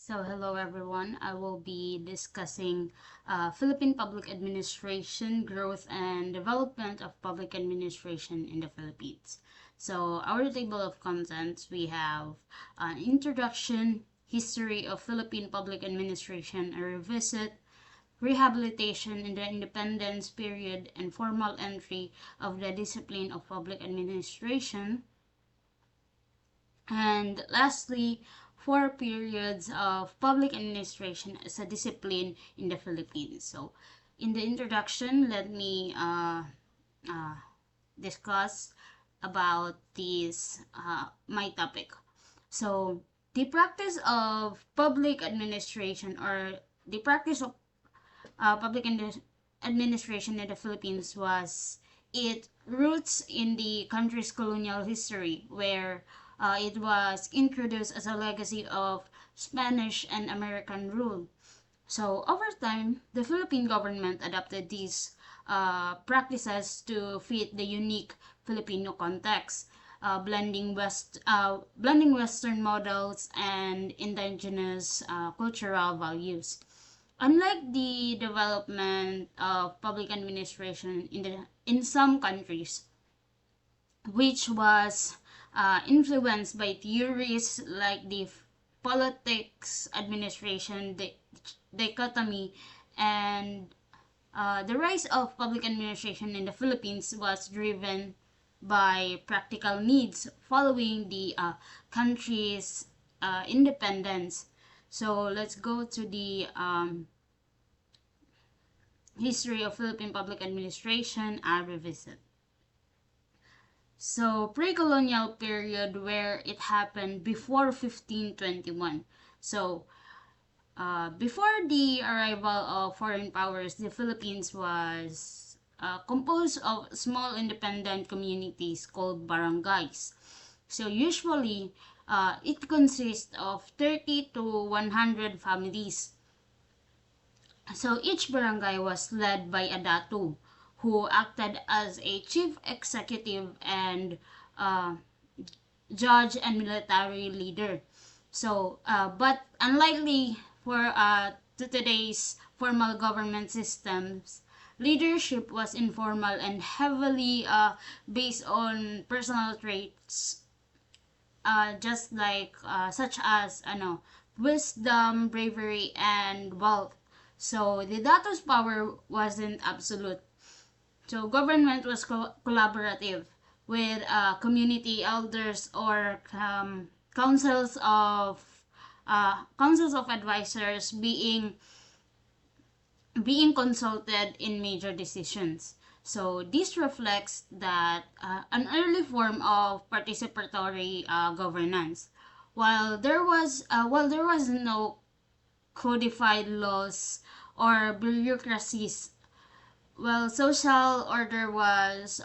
So, hello everyone. I will be discussing Philippine public administration, growth and development of public administration in the Philippines. So, our table of contents, we have an introduction, history of Philippine public administration, a revisit, rehabilitation in the independence period, and formal entry of the discipline of public administration, and lastly, four periods of public administration as a discipline in the Philippines. So, in the introduction, let me uh, discuss about this my topic. So, the practice of public administration or the practice of administration in the Philippines was it roots in the country's colonial history, where it was introduced as a legacy of Spanish and American rule. So over time, the Philippine government adopted these practices to fit the unique Filipino context, blending Western models and indigenous cultural values. Unlike the development of public administration in some countries, which was influenced by theories like the politics administration dichotomy, and the rise of public administration in the Philippines was driven by practical needs following the country's independence. So let's go to the history of Philippine public administration revisit. So pre-colonial period, where it happened before 1521. So before the arrival of foreign powers, the Philippines was composed of small independent communities called barangays. So usually, it consists of 30 to 100 families. So each barangay was led by a datu, who acted as a chief executive and uh, judge and military leader. So, but unlikely for to today's formal government systems, leadership was informal and heavily based on personal traits, just like such as wisdom, bravery, and wealth. So the datu's power wasn't absolute. So government was collaborative with community elders or councils of advisors being consulted in major decisions. So this reflects that an early form of participatory governance. While there was no codified laws or bureaucracies, well, social order was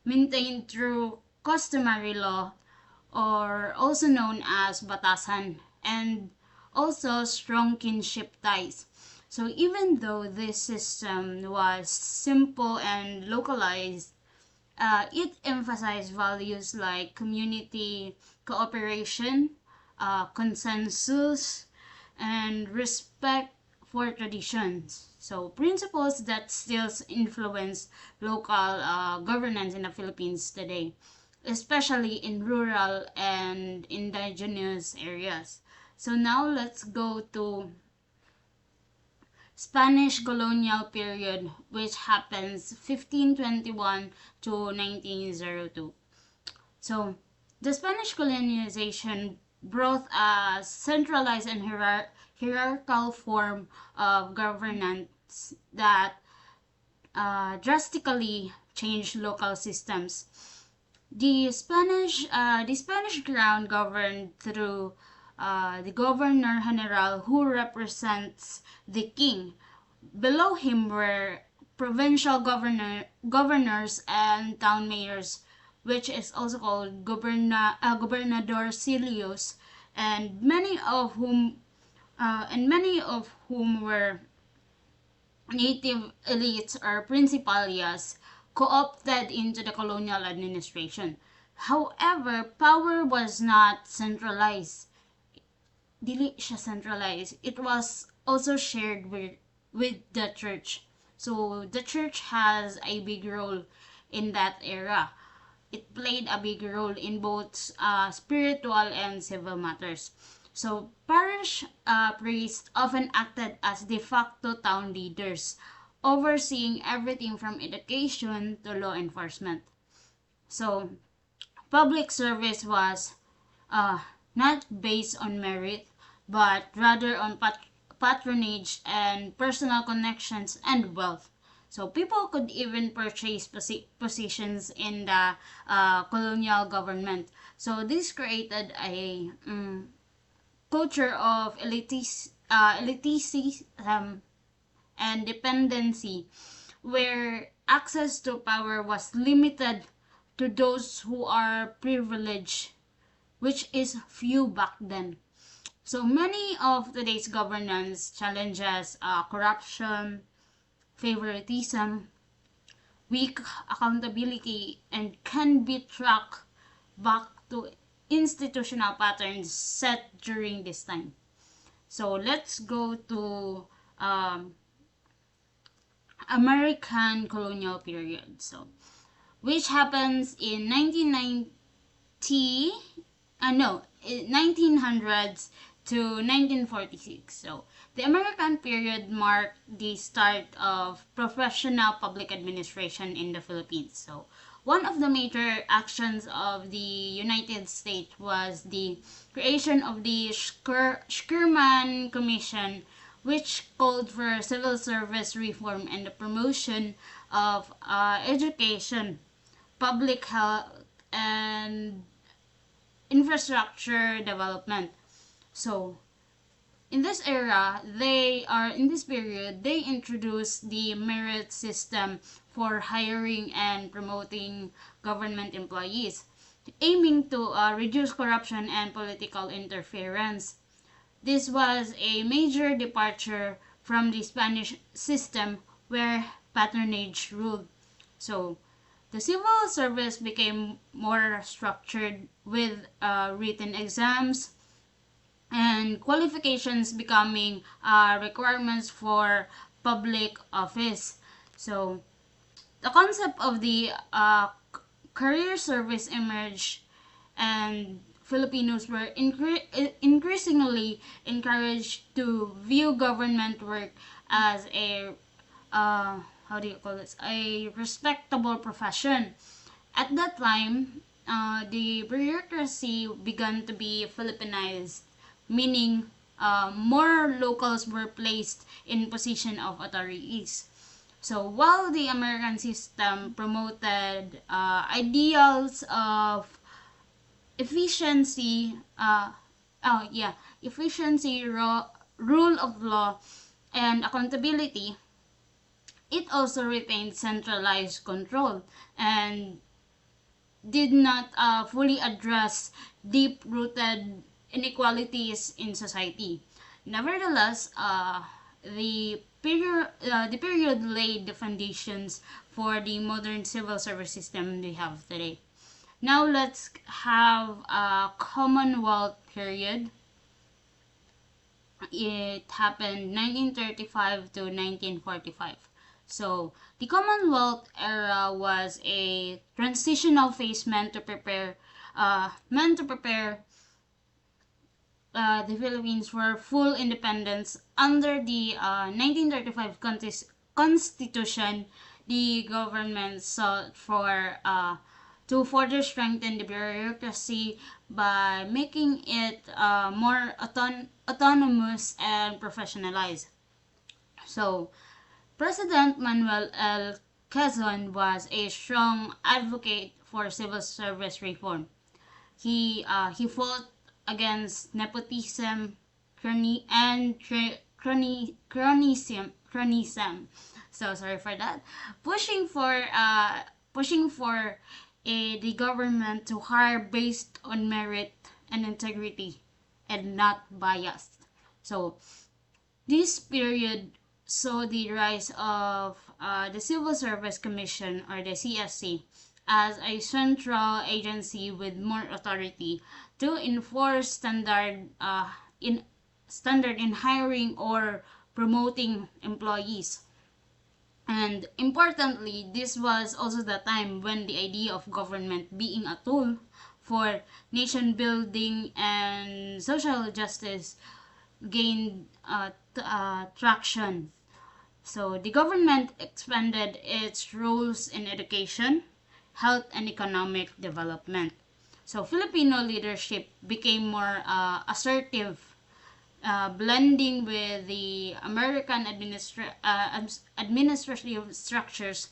maintained through customary law, or also known as batasan, and also strong kinship ties. So even though this system was simple and localized, it emphasized values like community cooperation, consensus, and respect for traditions. So principles that still influence local governance in the Philippines today, especially in rural and indigenous areas. So now let's go to Spanish colonial period, which happens 1521 to 1902. So the Spanish colonization brought a centralized and hierarchical form of governance that drastically changed local systems. The Spanish crown governed through the governor general, who represents the king. Below him were provincial governors and town mayors, which is also called gobernadorcillos, and many of whom were native elites or principalias co-opted into the colonial administration. However, power was not centralized. dili siya centralized. It was also shared with the church. So the church has a big role in that era. It played a big role in both spiritual and civil matters. So parish priests often acted as de facto town leaders, overseeing everything from education to law enforcement. So public service was uh, not based on merit, but rather on patronage and personal connections and wealth. So people could even purchase positions in the colonial government. So this created a culture of elitism and dependency, where access to power was limited to those who are privileged, which is few back then. So many of today's governance challenges corruption, favoritism, weak accountability, and can be tracked back to institutional patterns set during this time. So let's go to um, American colonial period. So which happens in 1990, no, 1900s to 1946. So the American period marked the start of professional public administration in the Philippines. So one of the major actions of the United States was the creation of the Schurman Commission, which called for civil service reform and the promotion of education, public health, and infrastructure development. So in this era, in this period, they introduced the merit system for hiring and promoting government employees, aiming to reduce corruption and political interference. This was a major departure from the Spanish system where patronage ruled. So the civil service became more structured with written exams and qualifications becoming requirements for public office. So the concept of the career service emerged, and Filipinos were increasingly encouraged to view government work as a how do you call this, a respectable profession. At that time, the bureaucracy began to be Filipinized, meaning more locals were placed in position of authorities. So while the American system promoted ideals of efficiency, efficiency, rule of law, and accountability, it also retained centralized control and did not fully address deep-rooted inequalities in society. Nevertheless, the period laid the foundations for the modern civil service system we have today. Now let's have a Commonwealth period. It happened 1935 to 1945. So, the Commonwealth era was a transitional phase meant to prepare the Philippines for full independence. Under the 1935 Constitution, the government sought for to further strengthen the bureaucracy by making it more autonomous and professionalized. So, President Manuel L. Quezon was a strong advocate for civil service reform. He fought against nepotism, cronyism. So sorry for that. Pushing for the government to hire based on merit and integrity and not biased. So this period saw the rise of the Civil Service Commission, or the CSC, as a central agency with more authority to enforce standard in hiring or promoting employees. And importantly, this was also the time when the idea of government being a tool for nation building and social justice gained traction. So the government expanded its roles in education, health, and economic development. So Filipino leadership became more assertive, blending with the American administrative structures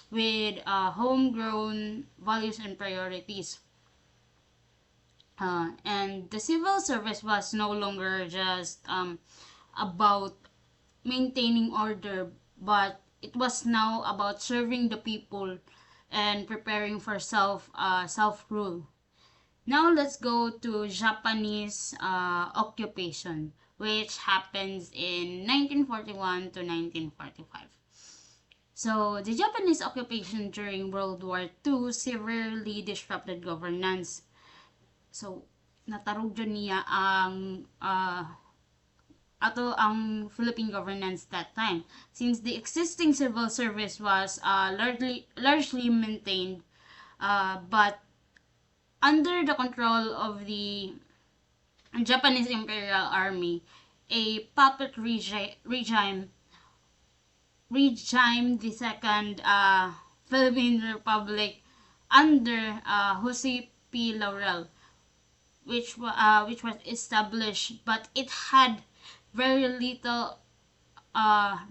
with homegrown values and priorities. And the civil service was no longer just about maintaining order, but it was now about serving the people and preparing for self rule. Now let's go to Japanese occupation, which happens in 1941 to 1945. So the Japanese occupation during World War II severely disrupted governance. So natarog dyan niya ang Philippine governance that time, since the existing civil service was largely maintained, but under the control of the Japanese Imperial Army, a puppet regime the Second Philippine Republic under Jose P. Laurel, which was established, but it had very little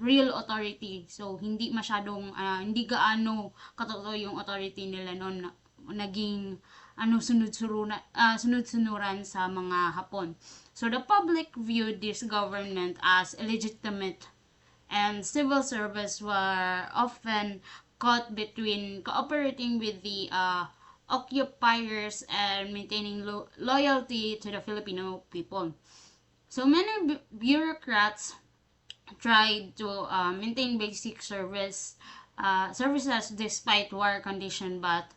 real authority. So hindi gaano katotoo yung authority nila noon, naging sunod-sunuran sa mga Hapon. So the public viewed this government as illegitimate, and civil service were often caught between cooperating with the occupiers and maintaining loyalty to the Filipino people. So many bureaucrats tried to maintain basic services despite war condition, but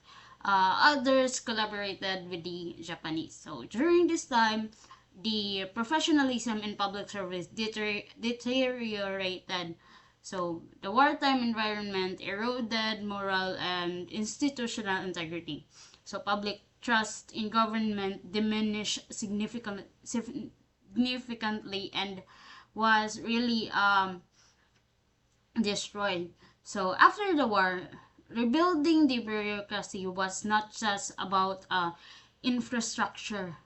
others collaborated with the Japanese. So during this time, the professionalism in public service deteriorated. So the wartime environment eroded moral and institutional integrity. So public trust in government diminished significantly and was really destroyed. So after the war, rebuilding the bureaucracy was not just about infrastructure.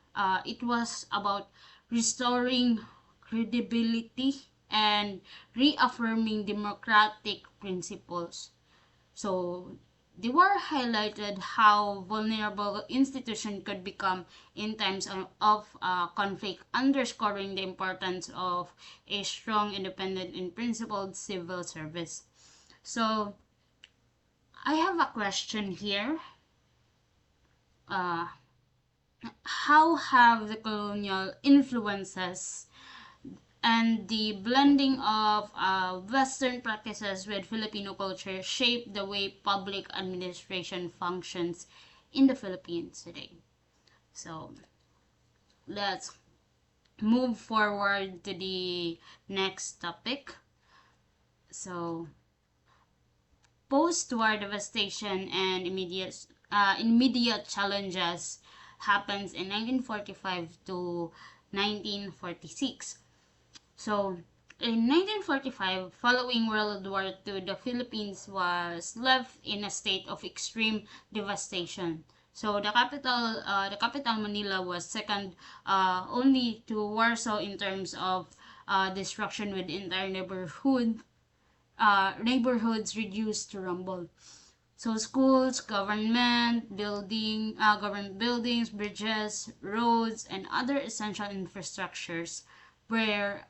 It was about restoring credibility and reaffirming democratic principles. So the war highlighted how vulnerable institutions could become in times of conflict, underscoring the importance of a strong, independent, and principled civil service. So, I have a question here. How have the colonial influences and the blending of Western practices with Filipino culture shape the way public administration functions in the Philippines today? So, let's move forward to the next topic. So, post-war devastation and immediate challenges happens in 1945 to 1946. So, in 1945, following World War II, the Philippines was left in a state of extreme devastation. So, the capital Manila was second only to Warsaw in terms of destruction, with entire neighborhoods reduced to rubble. So schools, government buildings, bridges, roads, and other essential infrastructures were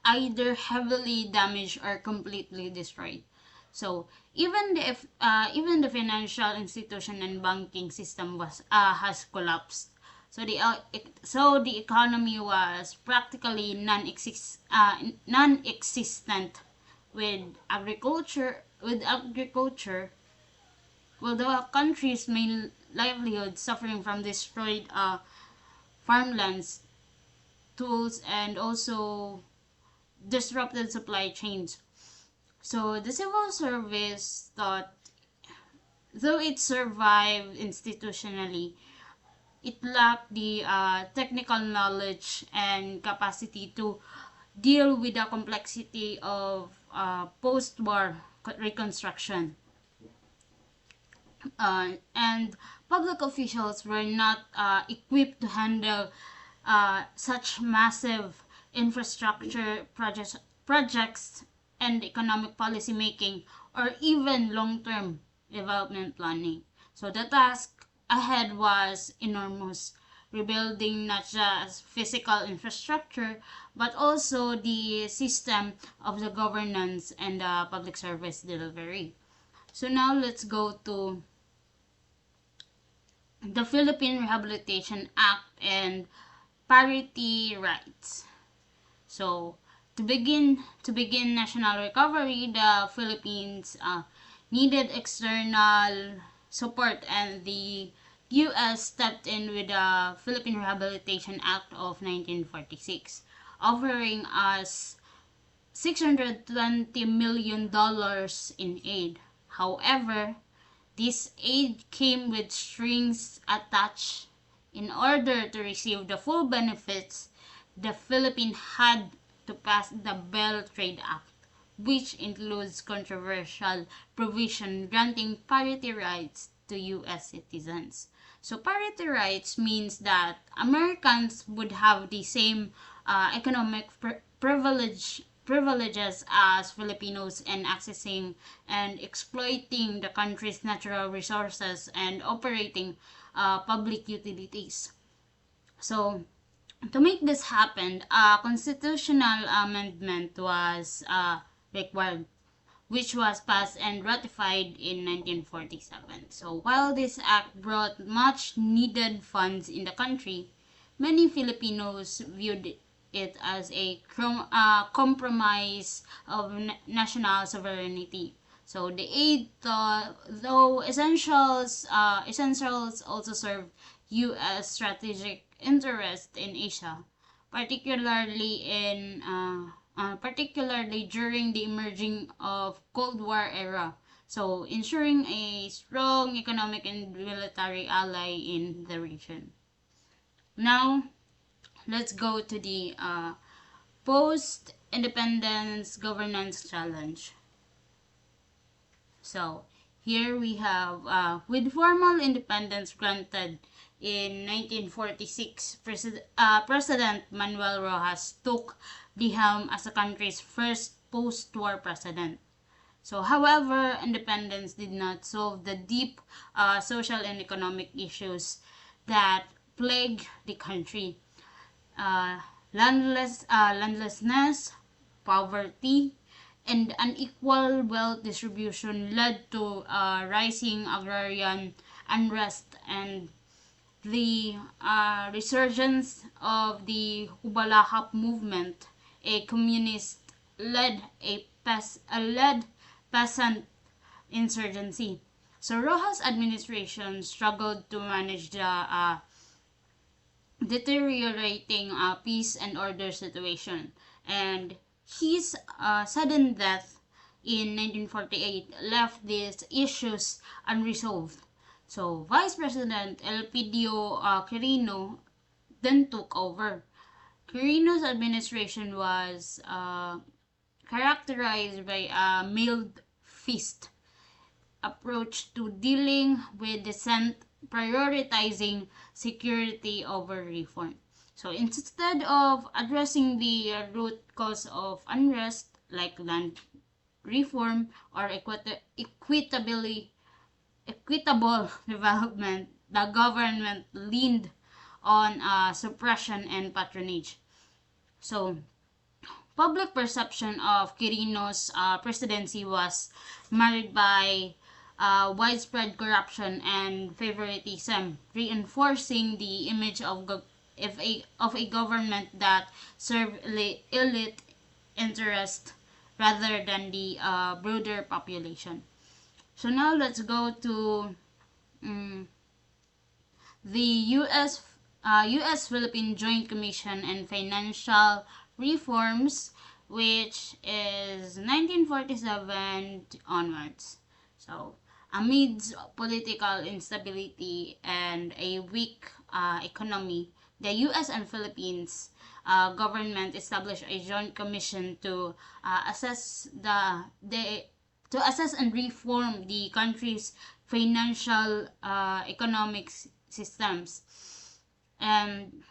either heavily damaged or completely destroyed. So even the financial institution and banking system has collapsed. So the economy was practically non-existent, with agriculture. Well, the country's main livelihood suffering from destroyed farmlands tools, and also disrupted supply chains. So the civil service thought, though it survived institutionally, it lacked the technical knowledge and capacity to deal with the complexity of post-war reconstruction. And public officials were not equipped to handle such massive infrastructure projects and economic policy making, or even long-term development planning. So the task ahead was enormous, rebuilding not just physical infrastructure but also the system of the governance and the public service delivery. So now let's go to the Philippine Rehabilitation Act and parity rights. So to begin national recovery, the Philippines needed external support, and the U.S. stepped in with the Philippine Rehabilitation Act of 1946, offering us $620 million in aid. However, this aid came with strings attached. In order to receive the full benefits, the Philippines had to pass the Bell Trade Act, which includes controversial provision granting parity rights to U.S. citizens. So parity rights means that Americans would have the same economic privileges as Filipinos in accessing and exploiting the country's natural resources and operating public utilities. So, to make this happen, a constitutional amendment was required, which was passed and ratified in 1947. So, while this act brought much needed funds in the country, many Filipinos viewed it as a compromise of national sovereignty. So the aid, though essentials also serve U.S. strategic interest in Asia, particularly during the emerging of Cold War era. So ensuring a strong economic and military ally in the region. Now, let's go to the post-independence governance challenge. So, here we have, with formal independence granted in 1946, President Manuel Rojas took the helm as the country's first post-war president. So, however, independence did not solve the deep social and economic issues that plague the country. Landlessness, poverty, and unequal wealth distribution led to rising agrarian unrest and the resurgence of the Hubalahap movement, a communist-led led peasant insurgency. So Rojas' administration struggled to manage the deteriorating peace and order situation, and his sudden death in 1948 left these issues unresolved. So Vice President Elpidio Quirino then took over. Quirino's administration was characterized by a mailed fist approach to dealing with dissent, prioritizing security over reform. So instead of addressing the root cause of unrest like land reform or equitable development, the government leaned on suppression and patronage. So public perception of Quirino's presidency was marred by widespread corruption and favoritism, reinforcing the image of a government that served elite interest rather than the broader population. So now let's go to the U.S. U.S.-Philippine Joint Commission and Financial Reforms, which is 1947 onwards. So, amidst political instability and a weak economy, the U.S. and Philippines government established a joint commission to assess the to assess and reform the country's financial economic systems. And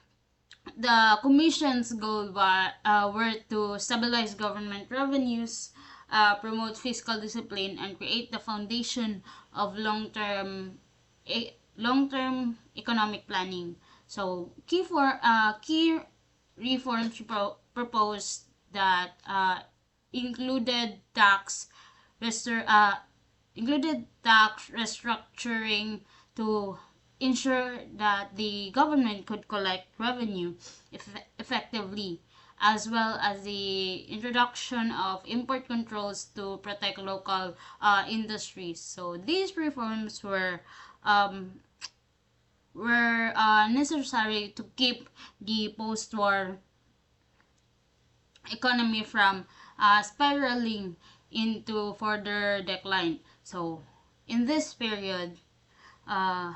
the commission's goal were to stabilize government revenues, promote fiscal discipline, and create the foundation of long-term economic planning. So key reforms proposed that included restor- uh, tax restructuring to ensure that the government could collect revenue effectively, as well as the introduction of import controls to protect local industries. So these reforms um, were necessary to keep the post-war economy from spiraling into further decline. So in this period, uh,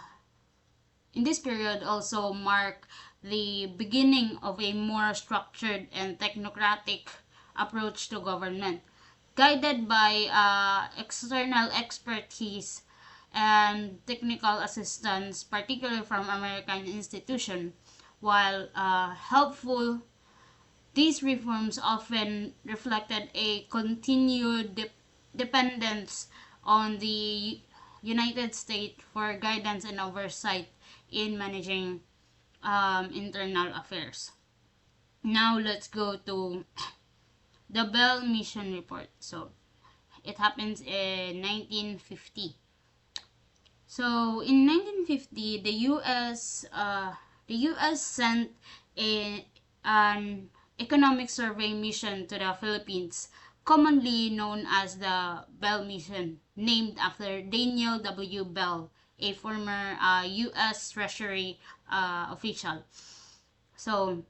also mark the beginning of a more structured and technocratic approach to government, guided by external expertise and technical assistance, particularly from American institutions. While helpful, these reforms often reflected a continued dependence on the United States for guidance and oversight in managing internal affairs. Now let's go to the Bell Mission Report. So it happens in 1950. So in 1950, the U.S. sent an economic survey mission to the Philippines, commonly known as the Bell Mission, named after Daniel W. Bell, a former U.S. Treasury official. So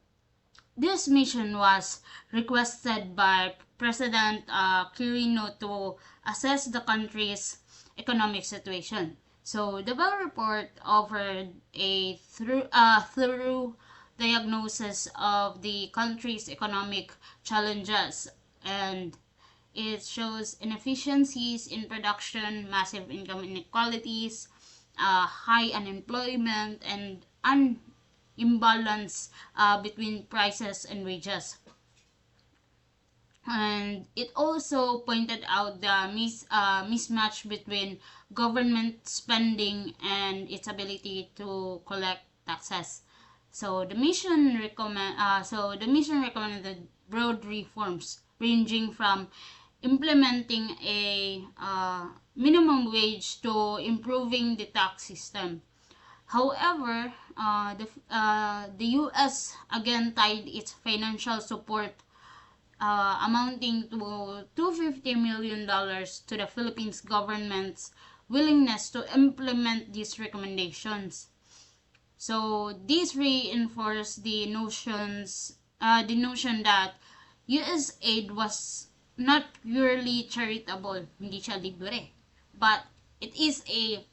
this mission was requested by President Quirino to assess the country's economic situation. So the Bell report offered a thorough diagnosis of the country's economic challenges, and it shows inefficiencies in production, massive income inequalities, high unemployment, and imbalance between prices and wages. And it also pointed out the mismatch between government spending and its ability to collect taxes. So the mission recommended broad reforms ranging from implementing a minimum wage to improving the tax system. However, the U.S. again tied its financial support amounting to $250 million to the Philippines government's willingness to implement these recommendations. So this reinforced the notion that U.S. aid was not purely charitable, hindi siya libre, but it is a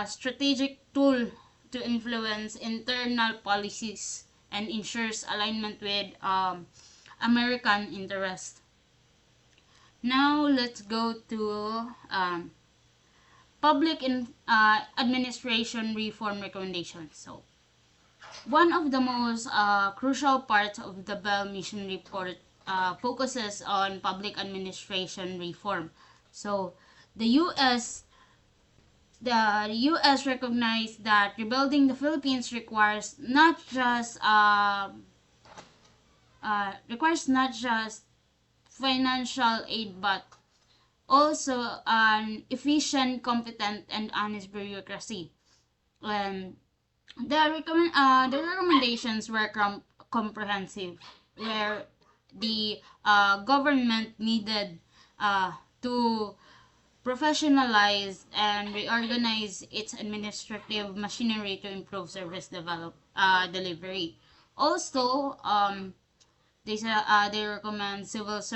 strategic tool to influence internal policies and ensures alignment with American interest. Now let's go to administration reform recommendations. So one of the most crucial parts of the Bell Mission report focuses on public administration reform. So the U.S. the U.S. recognized that rebuilding the Philippines requires not just financial aid, but also an efficient, competent, and honest bureaucracy. And the recommendations were comprehensive, where the government needed to professionalize and reorganize its administrative machinery to improve delivery. Also, they recommend servants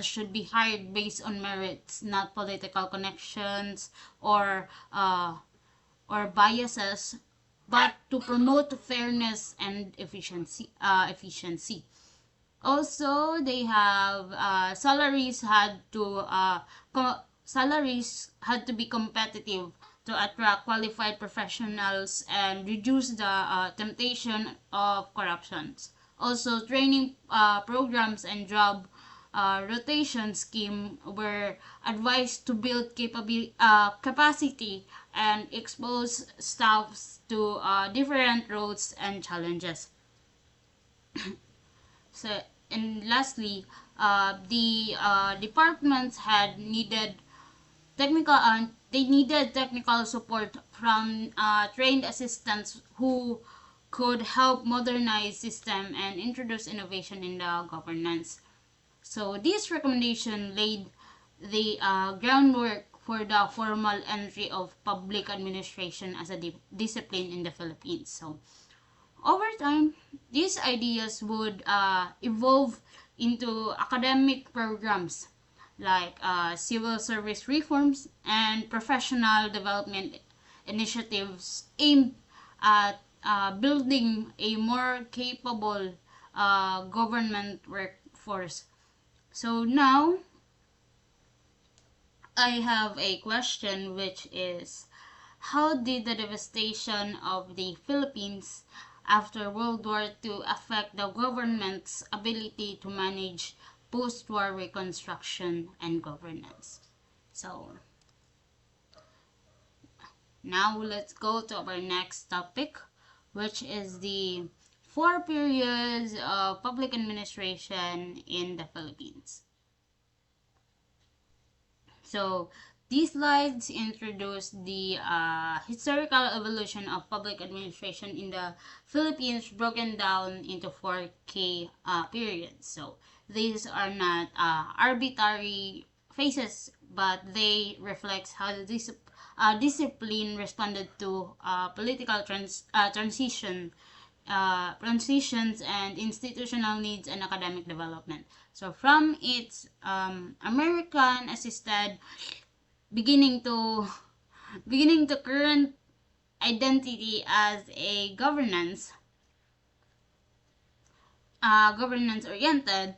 should be hired based on merits, not political connections or uh, or biases, but to promote fairness and efficiency. Also, they have salaries had to be competitive to attract qualified professionals and reduce the temptation of corruptions. Also, training programs and job rotation scheme were advised to build capacity and expose staffs to different roles and challenges. So, and lastly, the departments had needed they needed technical support from trained assistants who could help modernize system and introduce innovation in the governance. So this recommendation laid the groundwork for the formal entry of public administration as a discipline in the Philippines. So over time, these ideas would evolve into academic programs like civil service reforms and professional development initiatives aimed at building a more capable government workforce. So now I have a question, which is, how did the devastation of the Philippines after World War II affect the government's ability to manage post-war reconstruction and governance? So now let's go to our next topic, which is the four periods of public administration in the Philippines. So these slides introduce the historical evolution of public administration in the Philippines, broken down into four key periods. So these are not arbitrary phases, but they reflect how the discipline responded to transitions and institutional needs and academic development. So from its American assisted beginning to current identity as a governance oriented,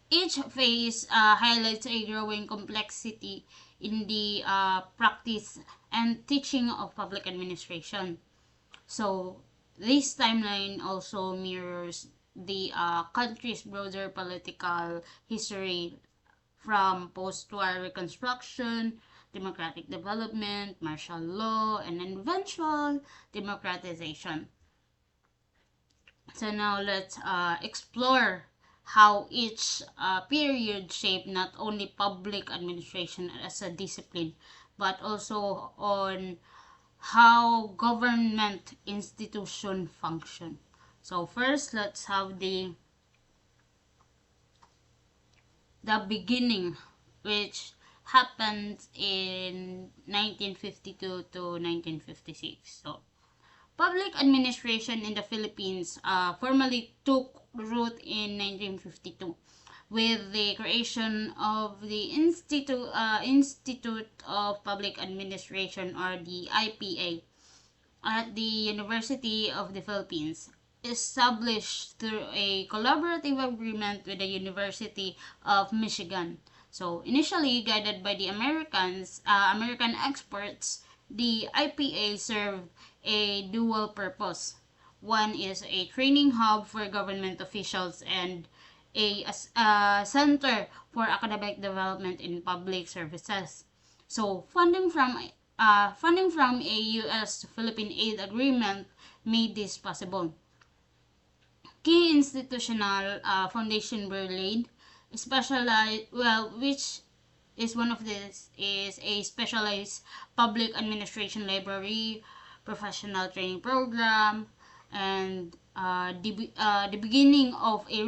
each phase highlights a growing complexity in the practice and teaching of public administration. So this timeline also mirrors the country's broader political history, from post-war reconstruction, democratic development, martial law, and eventual democratization. So now let's explore how each period shaped not only public administration as a discipline, but also on how government institution function. So first, let's have the beginning, which happened in 1952 to 1956. So public administration in the Philippines formally took root in 1952 with the creation of the Institute of Public Administration, or the IPA, at the University of the Philippines, established through a collaborative agreement with the University of Michigan. So initially guided by the American experts, the IPA served a dual purpose. One is a training hub for government officials and a center for academic development in public services. So funding from a U.S. Philippine aid agreement made this possible. Key institutional foundation were laid, which is one of this is a specialized public administration library, professional training program, and the beginning of a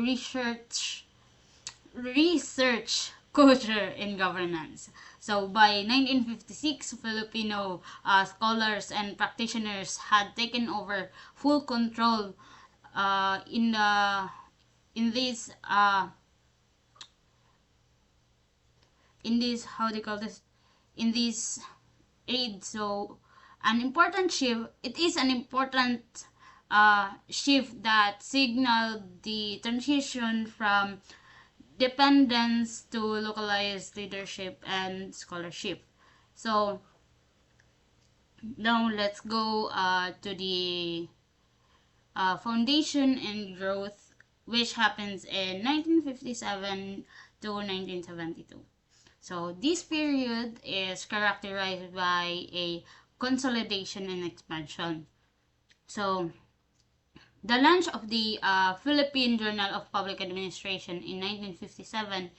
research culture in governance. So by 1956, Filipino scholars and practitioners had taken over full control in the in this how do you call this, in this aid. So an important shift, it is an important shift that signaled the transition from dependence to localized leadership and scholarship. So now let's go to the foundation and growth, which happens in 1957 to 1972. So this period is characterized by a consolidation and expansion. So the launch of the Philippine Journal of Public Administration in 1957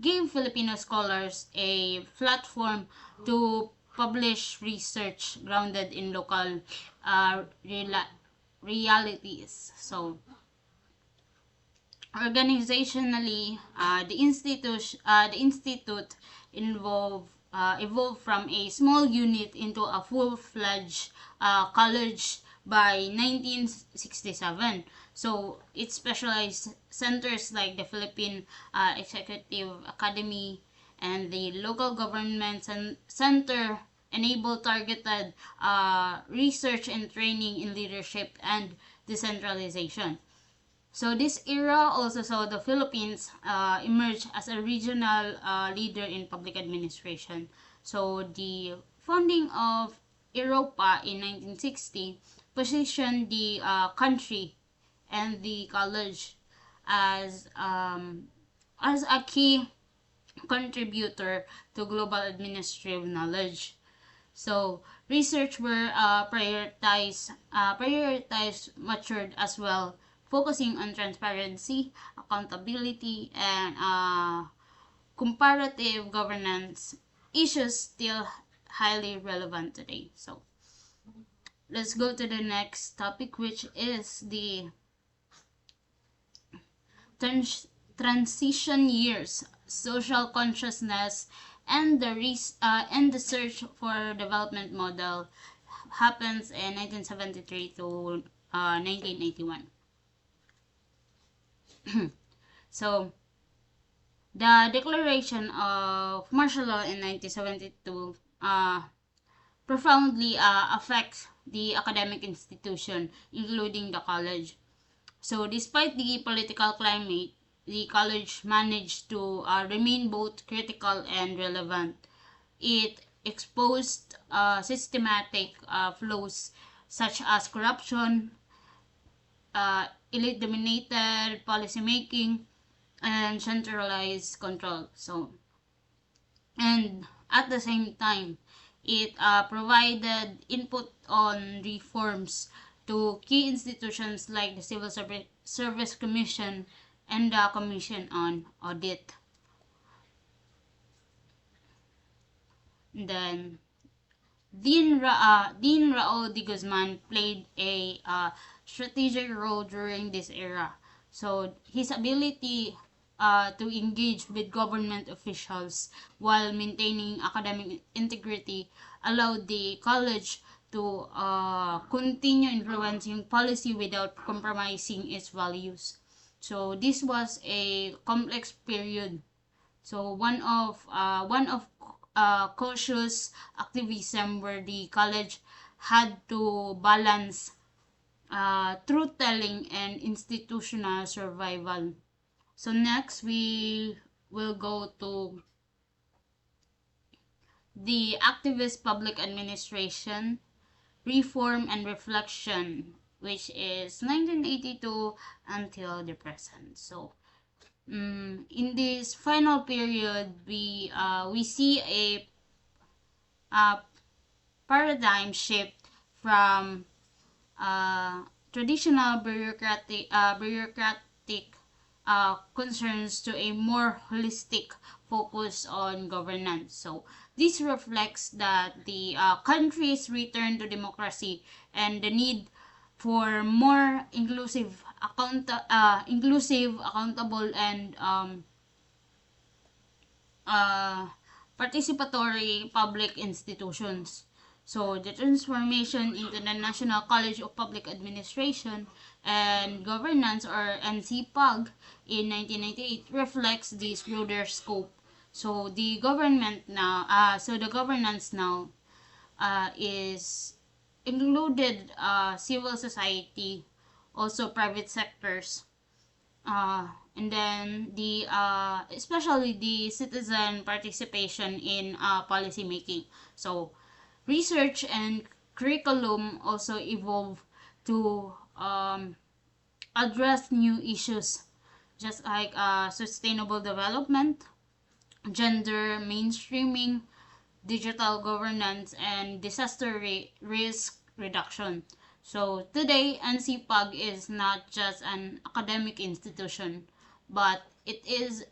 gave Filipino scholars a platform to publish research grounded in local realities. So organizationally, the institute evolved from a small unit into a full-fledged college by 1967. So it specialized centers like the Philippine Executive Academy and the local government center enable targeted research and training in leadership and decentralization. So this era also saw the Philippines emerge as a regional leader in public administration. So the founding of Europa in 1960 positioned the country and the college as a key contributor to global administrative knowledge. So research were prioritized, matured as well, focusing on transparency, accountability, and comparative governance issues still highly relevant today. So let's go to the next topic, which is the transition years, social consciousness, and the search for development model happens in 1973 to 1981. So the declaration of martial law in 1972 profoundly affects the academic institution, including the college. So despite the political climate, the college managed to remain both critical and relevant. It exposed systematic flaws such as corruption, elite-dominated policymaking, and centralized control. So, and at the same time, it provided input on reforms to key institutions like the Civil Service Commission and the Commission on Audit. And then Dean Raul de Guzman played a strategic role during this era. So his ability to engage with government officials while maintaining academic integrity allowed the college to continue influencing policy without compromising its values. So this was a complex period. So one of cautious activism where the college had to balance truth telling and institutional survival. So next we will go to the activist public administration reform and reflection, which is 1982 until the present. So in this final period, we see a paradigm shift from traditional bureaucratic concerns to a more holistic focus on governance. So this reflects that the country's return to democracy and the need for more inclusive, accountable, and uh, participatory public institutions. So the transformation into the National College of Public Administration and Governance, or NCPAG, in 1998 reflects this broader scope. So the governance now is included civil society, also private sectors, uh, and then the especially the citizen participation in policy making. So research and curriculum also evolve to address new issues, just like sustainable development, gender mainstreaming, digital governance, and risk reduction. So today, NCPAG is not just an academic institution, but it is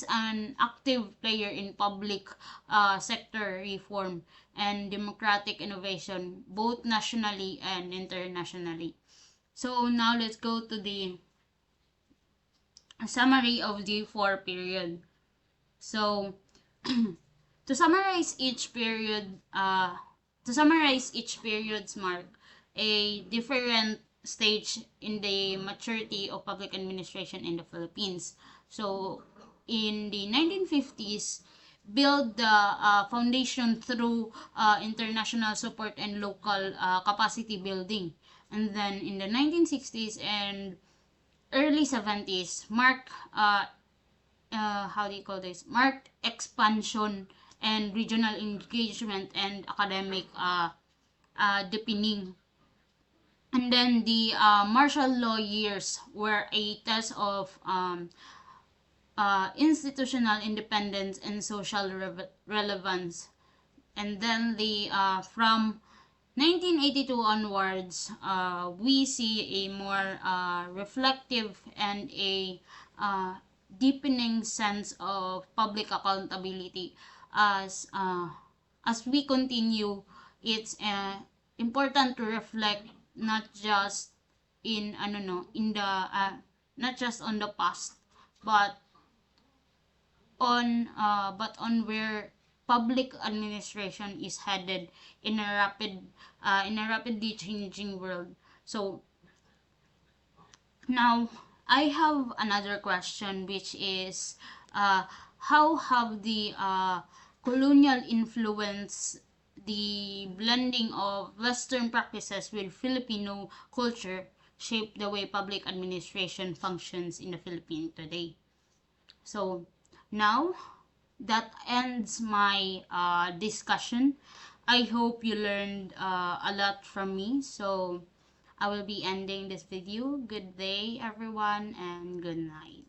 an active player in public sector reform and democratic innovation, both nationally and internationally. So now let's go to the summary of the four period. So to summarize each period, mark a different stage in the maturity of public administration in the Philippines. So in the 1950s, build the foundation through international support and local capacity building. And then in the 1960s and early 70s, how do you call this? Marked expansion and regional engagement and academic deepening. And then the martial law years were a test of institutional independence and social relevance. And then the from 1982 onwards, we see a more reflective and a deepening sense of public accountability as we continue. It's important to reflect not just in ano no in the not just on the past, but on where public administration is headed in a rapidly changing world. So now I have another question, which is how have the colonial influence the blending of Western practices with Filipino culture shape the way public administration functions in the Philippines today? So now that ends my discussion. I hope you learned a lot from me. So I will be ending this video. Good day, everyone, and good night.